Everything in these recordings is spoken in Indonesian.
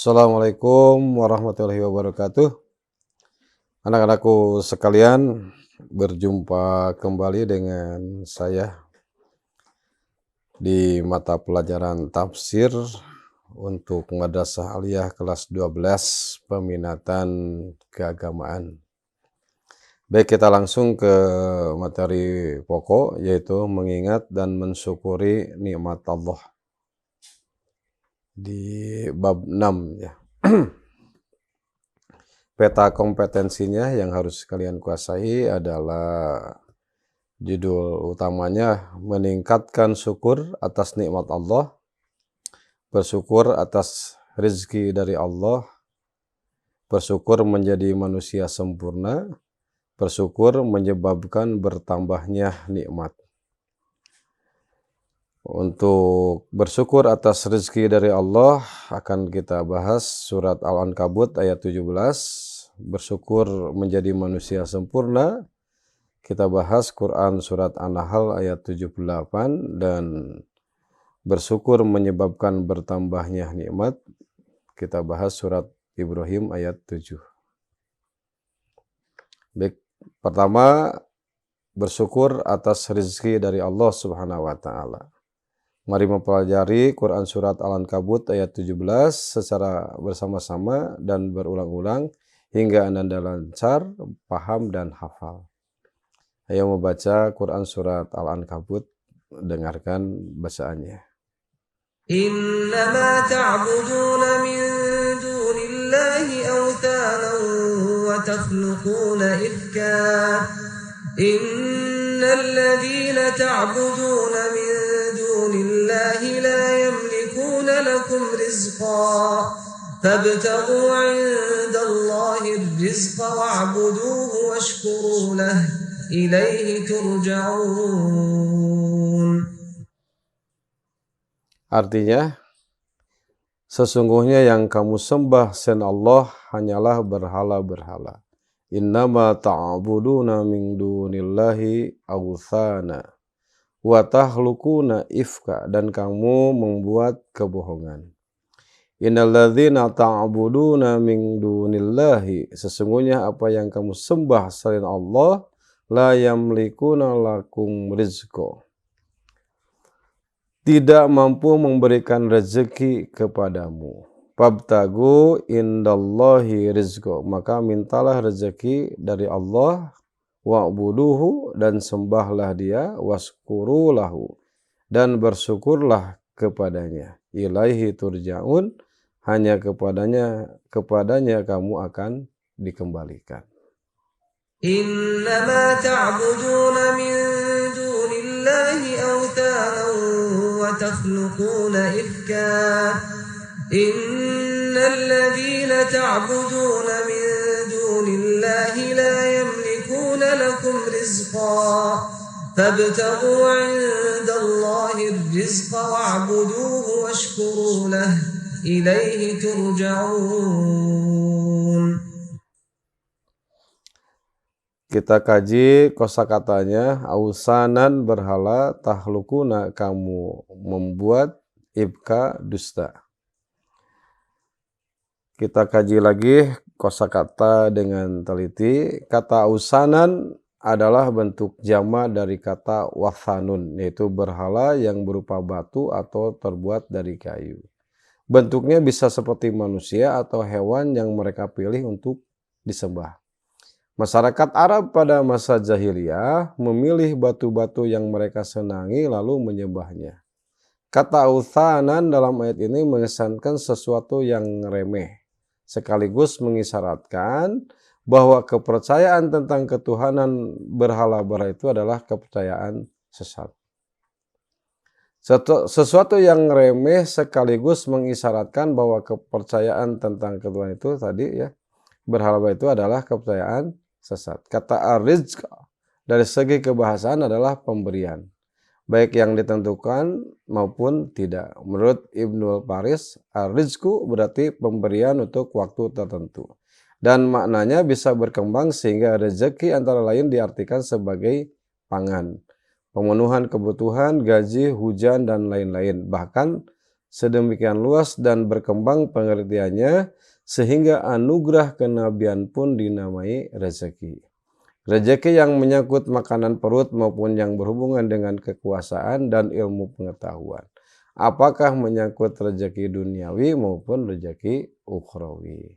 Assalamualaikum warahmatullahi wabarakatuh. Anak-anakku sekalian, berjumpa kembali dengan saya di mata pelajaran tafsir untuk Madrasah Aliyah kelas 12 peminatan keagamaan. Baik, kita langsung ke materi pokok, yaitu mengingat dan mensyukuri nikmat Allah di bab 6 ya. Peta kompetensinya yang harus kalian kuasai adalah judul utamanya meningkatkan syukur atas nikmat Allah, bersyukur atas rezeki dari Allah, bersyukur menjadi manusia sempurna, bersyukur menyebabkan bertambahnya nikmat. Untuk bersyukur atas rezeki dari Allah akan kita bahas surat Al-Ankabut ayat 17, bersyukur menjadi manusia sempurna. Kita bahas Quran surat An-Nahl ayat 78 dan bersyukur menyebabkan bertambahnya nikmat. Kita bahas surat Ibrahim ayat 7. Baik, pertama bersyukur atas rezeki dari Allah Subhanahu wa taala. Mari mempelajari Quran Surat Al-Ankabut ayat 17 secara bersama-sama dan berulang-ulang hingga Anda lancar, paham, dan hafal. Ayo membaca Quran Surat Al-Ankabut, dengarkan bacaannya. Innama ta'buduna min dunillahi awthanan wa takhluquna ifka innal ladhina ta'buduna min dunillahi la yamlikuna lakum rizqa fabtaghu 'indallahi ar-rizqa wa'buduhu washkuru lahu ilaihi turja'un. Artinya, sesungguhnya yang kamu sembah selain Allah hanyalah berhala-berhala. Innama ta'buduna min dunillahi awthana wa tahlukuna ifka, dan kamu membuat kebohongan. Innalladzina ta'buduna min dunillahi, sesungguhnya apa yang kamu sembah selain Allah, la yamlikuna lakum rizqa, tidak mampu memberikan rezeki kepadamu. Fabtagu indallahi rizqa, maka mintalah rezeki dari Allah, wa'buduhu, dan sembahlah dia, waskurulahu, dan bersyukurlah kepadanya. Ilaihi turja'un, hanya kepadanya kamu akan dikembalikan. Innama ta'buduna min dunillahi awthanan wa takhluquna ifka innal ladhina ta'buduna min dunillahi la yamlikuna lakum rizqa fabtaghu 'indallahi ar-rizqa wa'buduhu washkuru lahu ilaihi turja'un. Kita kaji kosakatanya. Ausanan berhala, tahlukuna kamu membuat, ibka dusta. Kita kaji lagi kosakata dengan teliti. Kata ausanan adalah bentuk jama dari kata wathanun, yaitu berhala yang berupa batu atau terbuat dari kayu. Bentuknya bisa seperti manusia atau hewan yang mereka pilih untuk disembah. Masyarakat Arab pada masa jahiliyah memilih batu-batu yang mereka senangi lalu menyembahnya. Kata authanan dalam ayat ini mengesankan sesuatu yang remeh, sekaligus mengisyaratkan bahwa kepercayaan tentang ketuhanan berhala-berhala itu adalah kepercayaan sesat. Sesuatu yang remeh sekaligus mengisyaratkan bahwa kepercayaan tentang ketuhanan itu tadi ya, berhala itu adalah kepercayaan sesat. Kata ar-rizq dari segi kebahasaan adalah pemberian, baik yang ditentukan maupun tidak. Menurut Ibnu Faris, ar-rizqu berarti pemberian untuk waktu tertentu. Dan maknanya bisa berkembang sehingga rezeki antara lain diartikan sebagai pangan, pemenuhan kebutuhan, gaji, hujan, dan lain-lain. Bahkan sedemikian luas dan berkembang pengertiannya sehingga anugerah kenabian pun dinamai rezeki. Rezeki yang menyangkut makanan perut maupun yang berhubungan dengan kekuasaan dan ilmu pengetahuan. Apakah menyangkut rezeki duniawi maupun rezeki ukhrawi.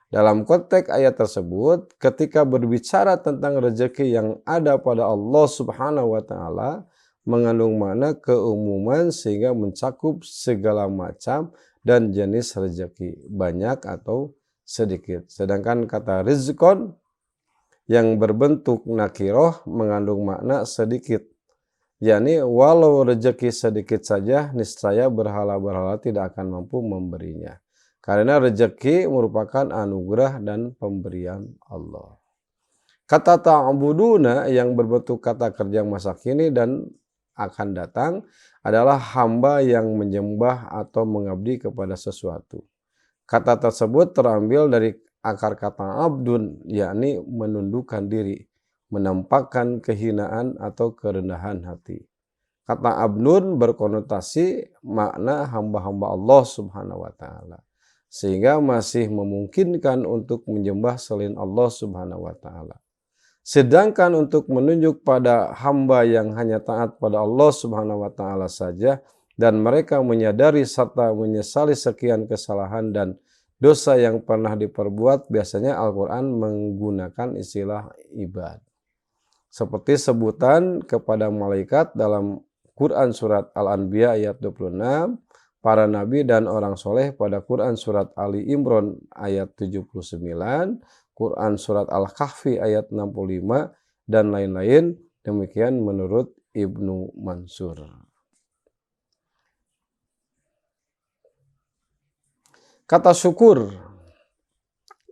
Dalam konteks ayat tersebut, ketika berbicara tentang rezeki yang ada pada Allah Subhanahu wa taala, mengandung makna keumuman sehingga mencakup segala macam dan jenis rezeki, banyak atau sedikit. Sedangkan kata rizqon yang berbentuk nakiroh mengandung makna sedikit, yakni walau rezeki sedikit saja niscaya berhala-berhala tidak akan mampu memberinya, karena rezeki merupakan anugerah dan pemberian Allah. Kata ta'buduna yang berbentuk kata kerja masa kini dan akan datang adalah hamba yang menyembah atau mengabdi kepada sesuatu. Kata tersebut terambil dari akar kata abdun, yakni menundukkan diri, menampakkan kehinaan atau kerendahan hati. Kata abdun berkonotasi makna hamba-hamba Allah Subhanahu wa taala, sehingga masih memungkinkan untuk menyembah selain Allah Subhanahu wa taala. Sedangkan untuk menunjuk pada hamba yang hanya taat pada Allah Subhanahu wa taala saja dan mereka menyadari serta menyesali sekian kesalahan dan dosa yang pernah diperbuat, biasanya Al-Quran menggunakan istilah ibad. Seperti sebutan kepada malaikat dalam Quran surat Al-Anbiya ayat 26, para nabi dan orang soleh pada Quran surat Ali Imran ayat 79, Quran surat Al-Kahfi ayat 65, dan lain-lain. Demikian menurut Ibnu Mansur. Kata syukur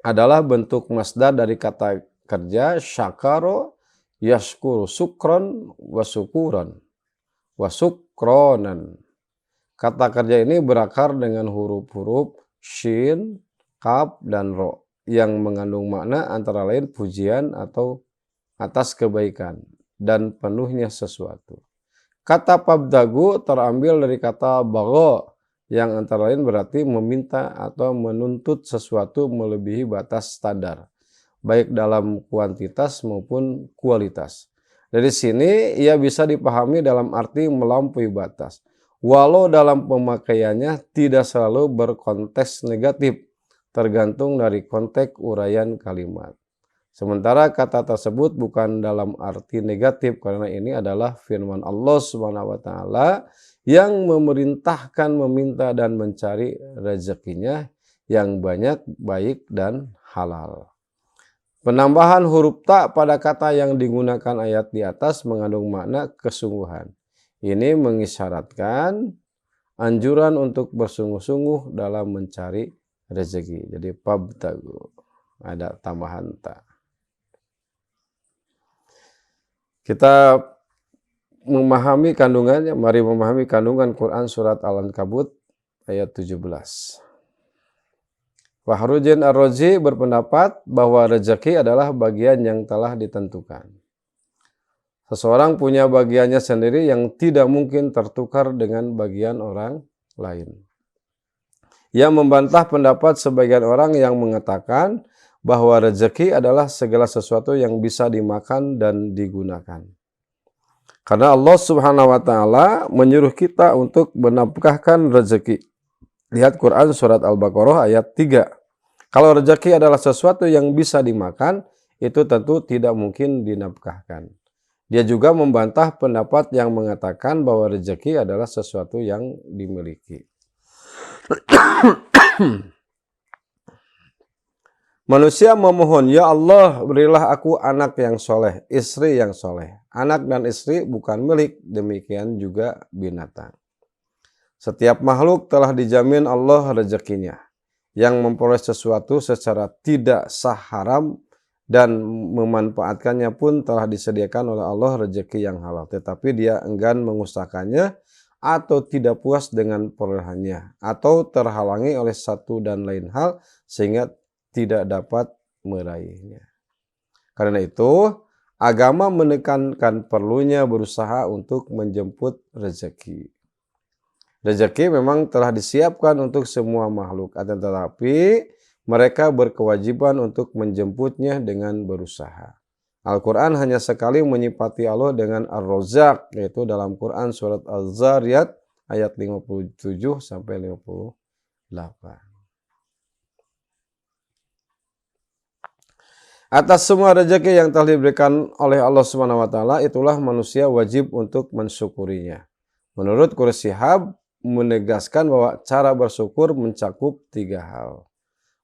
adalah bentuk masdar dari kata kerja syakaro yashkuru, sukron wasukuron wasukronan. Kata kerja ini berakar dengan huruf-huruf shin, kaf, dan ro yang mengandung makna antara lain pujian atau atas kebaikan dan penuhnya sesuatu. Kata pabdagu terambil dari kata bago yang antara lain berarti meminta atau menuntut sesuatu melebihi batas standar, baik dalam kuantitas maupun kualitas. Dari sini ia bisa dipahami dalam arti melampaui batas, walau dalam pemakaiannya tidak selalu berkonteks negatif, tergantung dari konteks uraian kalimat. Sementara kata tersebut bukan dalam arti negatif karena ini adalah firman Allah Subhanahu wa taala yang memerintahkan meminta dan mencari rezekinya yang banyak, baik, dan halal. Penambahan huruf ta pada kata yang digunakan ayat di atas mengandung makna kesungguhan. Ini mengisyaratkan anjuran untuk bersungguh-sungguh dalam mencari rezeki. Jadi pabtagu, ada tambahan ta. Kita memahami kandungannya, mari memahami kandungan Quran surat Al-Ankabut ayat 17. Fahrujin Ar-Razi berpendapat bahwa rezeki adalah bagian yang telah ditentukan. Seseorang punya bagiannya sendiri yang tidak mungkin tertukar dengan bagian orang lain. Ia membantah pendapat sebagian orang yang mengatakan bahwa rezeki adalah segala sesuatu yang bisa dimakan dan digunakan. Karena Allah Subhanahu wa taala menyuruh kita untuk menafkahkan rezeki. Lihat Quran surat Al-Baqarah ayat 3. Kalau rezeki adalah sesuatu yang bisa dimakan, itu tentu tidak mungkin dinafkahkan. Dia juga membantah pendapat yang mengatakan bahwa rezeki adalah sesuatu yang dimiliki. Manusia memohon, ya Allah berilah aku anak yang soleh, istri yang soleh. Anak dan istri bukan milik, demikian juga binatang. Setiap makhluk telah dijamin Allah rezekinya. Yang memperoleh sesuatu secara tidak sah haram dan memanfaatkannya pun telah disediakan oleh Allah rezeki yang halal. Tetapi dia enggan mengusahakannya atau tidak puas dengan perolehannya atau terhalangi oleh satu dan lain hal sehingga tidak dapat meraihnya. Karena itu, agama menekankan perlunya berusaha untuk menjemput rezeki. Rezeki memang telah disiapkan untuk semua makhluk, akan tetapi mereka berkewajiban untuk menjemputnya dengan berusaha. Al-Quran hanya sekali menyifati Allah dengan Ar-Razzaq, yaitu dalam Quran surat Az-Zariyat ayat 57 sampai 58. Atas semua rezeki yang telah diberikan oleh Allah Subhanahu wa taala, itulah manusia wajib untuk mensyukurinya. Menurut Quraish Shihab menegaskan bahwa cara bersyukur mencakup 3 hal.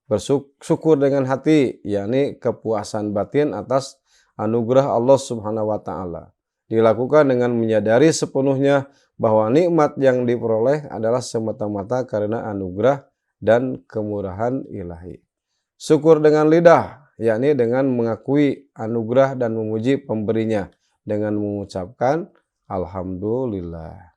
Bersyukur dengan hati, yakni kepuasan batin atas anugerah Allah Subhanahu wa taala. Dilakukan dengan menyadari sepenuhnya bahwa nikmat yang diperoleh adalah semata-mata karena anugerah dan kemurahan ilahi. Syukur dengan lidah, yakni dengan mengakui anugerah dan memuji pemberinya dengan mengucapkan alhamdulillah.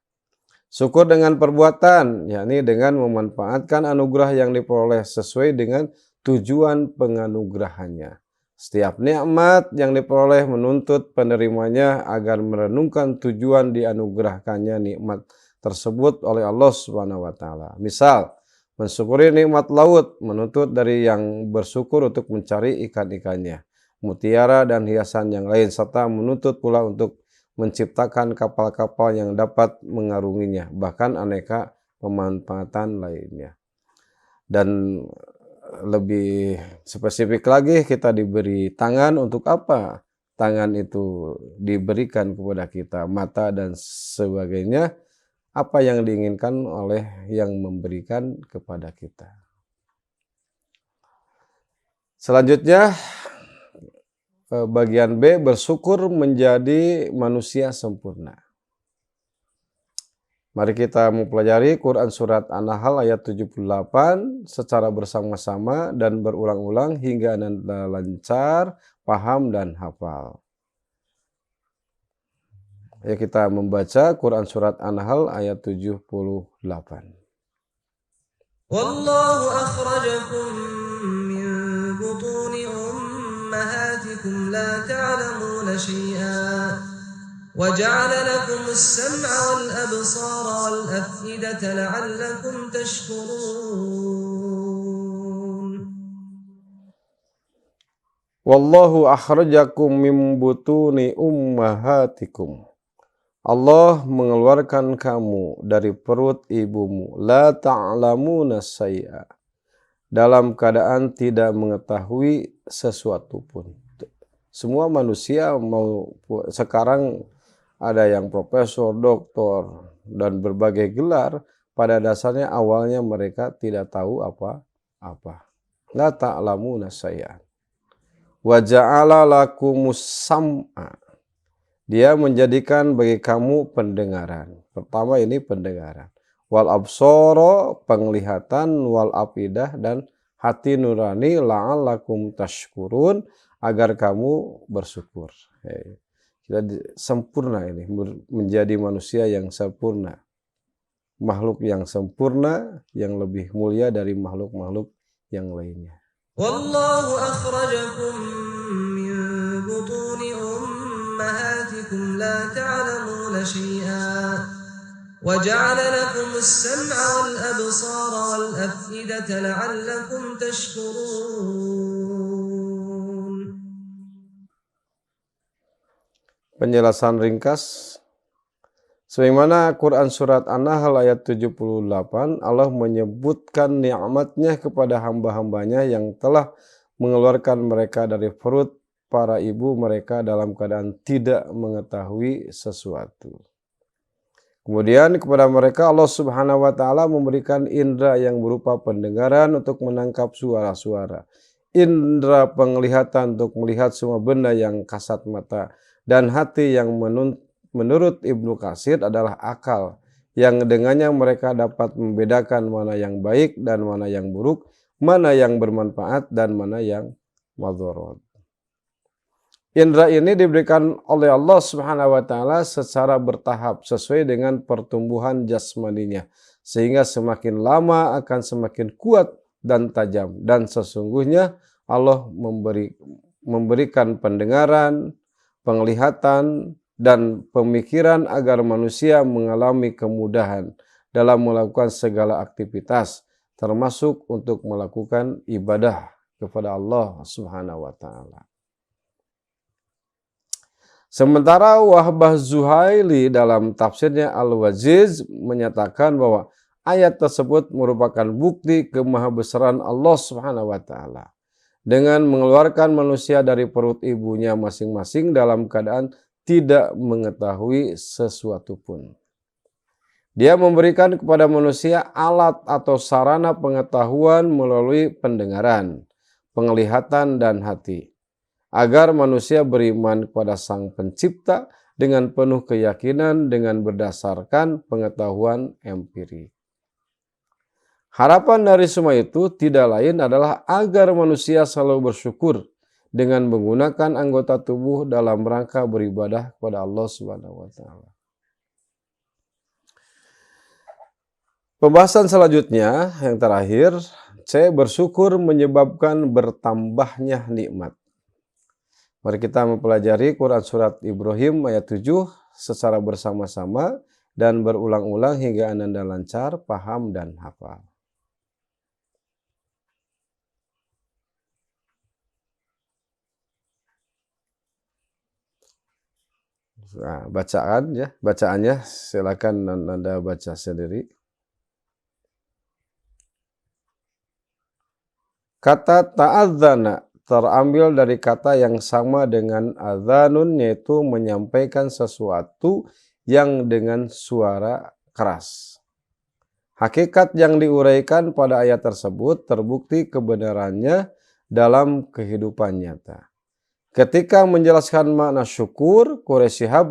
Syukur dengan perbuatan, yakni dengan memanfaatkan anugerah yang diperoleh sesuai dengan tujuan penganugerahannya. Setiap nikmat yang diperoleh menuntut penerimanya agar merenungkan tujuan dianugerahkannya nikmat tersebut oleh Allah Subhanahu wa taala. Misal, mensyukuri nikmat laut menuntut dari yang bersyukur untuk mencari ikan-ikannya, mutiara dan hiasan yang lain, serta menuntut pula untuk menciptakan kapal-kapal yang dapat mengarunginya, bahkan aneka pemanfaatan lainnya. Dan lebih spesifik lagi, kita diberi tangan untuk apa? Tangan itu diberikan kepada kita, mata dan sebagainya. Apa yang diinginkan oleh yang memberikan kepada kita. Selanjutnya, bagian B, bersyukur menjadi manusia sempurna. Mari kita mempelajari Quran Surat An-Nahl ayat 78 secara bersama-sama dan berulang-ulang hingga Anda lancar, paham, dan hafal. Ya, kita membaca Quran Surat An-Nahl ayat 78. Wallahu akhrajakum min butuni ummahatikum la ta'lamuna syai'an wa ja'ala lakum as-sam'a wal absara wal af'idata la'allakum tashkurun. Wallahu akhrajakum min butuni ummahatikum. Allah mengeluarkan kamu dari perut ibumu, la ta'lamuna syai'a, dalam keadaan tidak mengetahui sesuatu pun. Semua manusia mau sekarang ada yang profesor, doktor, dan berbagai gelar, pada dasarnya awalnya mereka tidak tahu apa-apa. La ta'lamuna syai'a. Wa ja'ala lakumus sam'a. Dia menjadikan bagi kamu pendengaran. Pertama ini pendengaran. Wal absara, penglihatan, wal afidah, dan hati nurani, la'allakum tashkurun, agar kamu bersyukur. Kita sempurna ini, menjadi manusia yang sempurna. Makhluk yang sempurna, yang lebih mulia dari makhluk-makhluk yang lainnya. Wallahu akhrajakum min butuni ummahatikum la ta'lamuna syai'an wa ja'ala lakum as-sam'a wal absara wal af'idata la'allakum tashkurun. Penjelasan ringkas. Sebagaimana Quran Surat An-Nahl ayat 78, Allah menyebutkan nikmatnya kepada hamba-hambanya yang telah mengeluarkan mereka dari perut para ibu mereka dalam keadaan tidak mengetahui sesuatu. Kemudian kepada mereka Allah Subhanahu wa taala memberikan indera yang berupa pendengaran untuk menangkap suara-suara, indera penglihatan untuk melihat semua benda yang kasat mata, dan hati yang menurut Ibnu Katsir adalah akal, yang dengannya mereka dapat membedakan mana yang baik dan mana yang buruk, mana yang bermanfaat dan mana yang madharat. Indra ini diberikan oleh Allah Subhanahu wa taala secara bertahap sesuai dengan pertumbuhan jasmaninya, sehingga semakin lama akan semakin kuat dan tajam, dan sesungguhnya Allah memberikan pendengaran, penglihatan, dan pemikiran agar manusia mengalami kemudahan dalam melakukan segala aktivitas, termasuk untuk melakukan ibadah kepada Allah Subhanahu wa taala. Sementara Wahbah Zuhaili dalam tafsirnya Al-Waziz menyatakan bahwa ayat tersebut merupakan bukti kemahabesaran Allah Subhanahu wa taala dengan mengeluarkan manusia dari perut ibunya masing-masing dalam keadaan tidak mengetahui sesuatu pun. Dia memberikan kepada manusia alat atau sarana pengetahuan melalui pendengaran, penglihatan, dan hati, agar manusia beriman kepada Sang Pencipta dengan penuh keyakinan dengan berdasarkan pengetahuan empirik. Harapan dari semua itu tidak lain adalah agar manusia selalu bersyukur dengan menggunakan anggota tubuh dalam rangka beribadah kepada Allah Subhanahu wa taala. Pembahasan selanjutnya yang terakhir, saya bersyukur menyebabkan bertambahnya nikmat. Mari kita mempelajari Quran Surat Ibrahim ayat 7 secara bersama-sama dan berulang-ulang hingga Ananda lancar, paham, dan hafal. Nah, bacaannya silakan Anda baca sendiri. Kata ta'adzana terambil dari kata yang sama dengan adzanun, yaitu menyampaikan sesuatu yang dengan suara keras. Hakikat yang diuraikan pada ayat tersebut terbukti kebenarannya dalam kehidupan nyata. Ketika menjelaskan makna syukur, Quraisy Shihab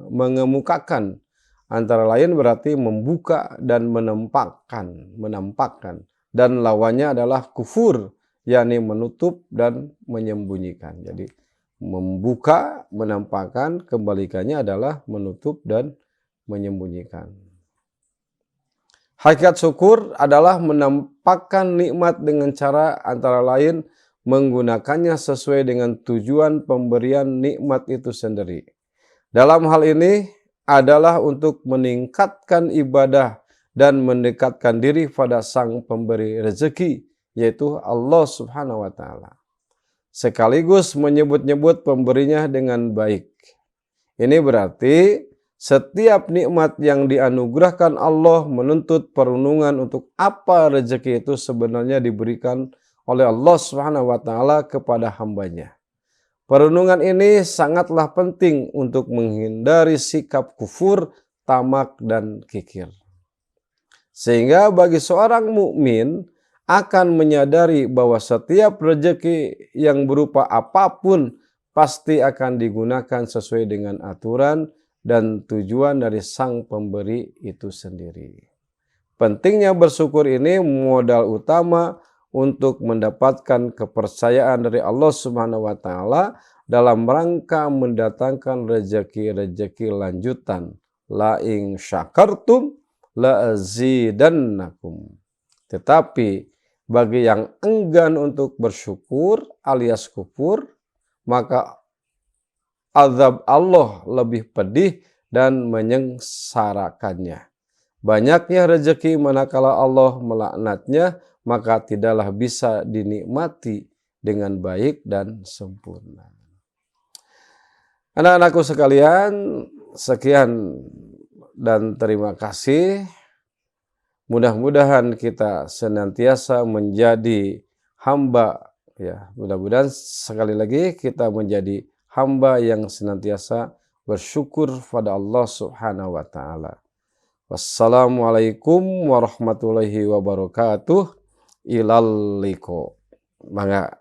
mengemukakan antara lain berarti membuka dan menampakkan. Dan lawannya adalah kufur, yakni menutup dan menyembunyikan. Jadi membuka, menampakkan, kebalikannya adalah menutup dan menyembunyikan. Hakikat syukur adalah menampakkan nikmat dengan cara antara lain menggunakannya sesuai dengan tujuan pemberian nikmat itu sendiri. Dalam hal ini adalah untuk meningkatkan ibadah dan mendekatkan diri pada Sang Pemberi rezeki, yaitu Allah Subhanahu wa taala. Sekaligus menyebut-nyebut pemberinya dengan baik. Ini berarti setiap nikmat yang dianugerahkan Allah menuntut perlindungan untuk apa rezeki itu sebenarnya diberikan oleh Allah Subhanahu wa taala kepada hambanya. Perlindungan ini sangatlah penting untuk menghindari sikap kufur, tamak, dan kikir. Sehingga bagi seorang mukmin akan menyadari bahwa setiap rezeki yang berupa apapun pasti akan digunakan sesuai dengan aturan dan tujuan dari Sang Pemberi itu sendiri. Pentingnya bersyukur ini modal utama untuk mendapatkan kepercayaan dari Allah Subhanahu wa taala dalam rangka mendatangkan rezeki-rezeki lanjutan. La in syakartum la azidannakum. Tetapi bagi yang enggan untuk bersyukur alias kufur, maka azab Allah lebih pedih dan menyengsarakannya. Banyaknya rezeki manakala Allah melaknatnya, maka tidaklah bisa dinikmati dengan baik dan sempurna. Anak-anakku sekalian, sekian dan terima kasih. Mudah-mudahan kita senantiasa menjadi hamba, ya. Mudah-mudahan sekali lagi kita menjadi hamba yang senantiasa bersyukur pada Allah Subhanahu wa taala. Wassalamualaikum warahmatullahi wabarakatuh. Ilal liqa. Mangga.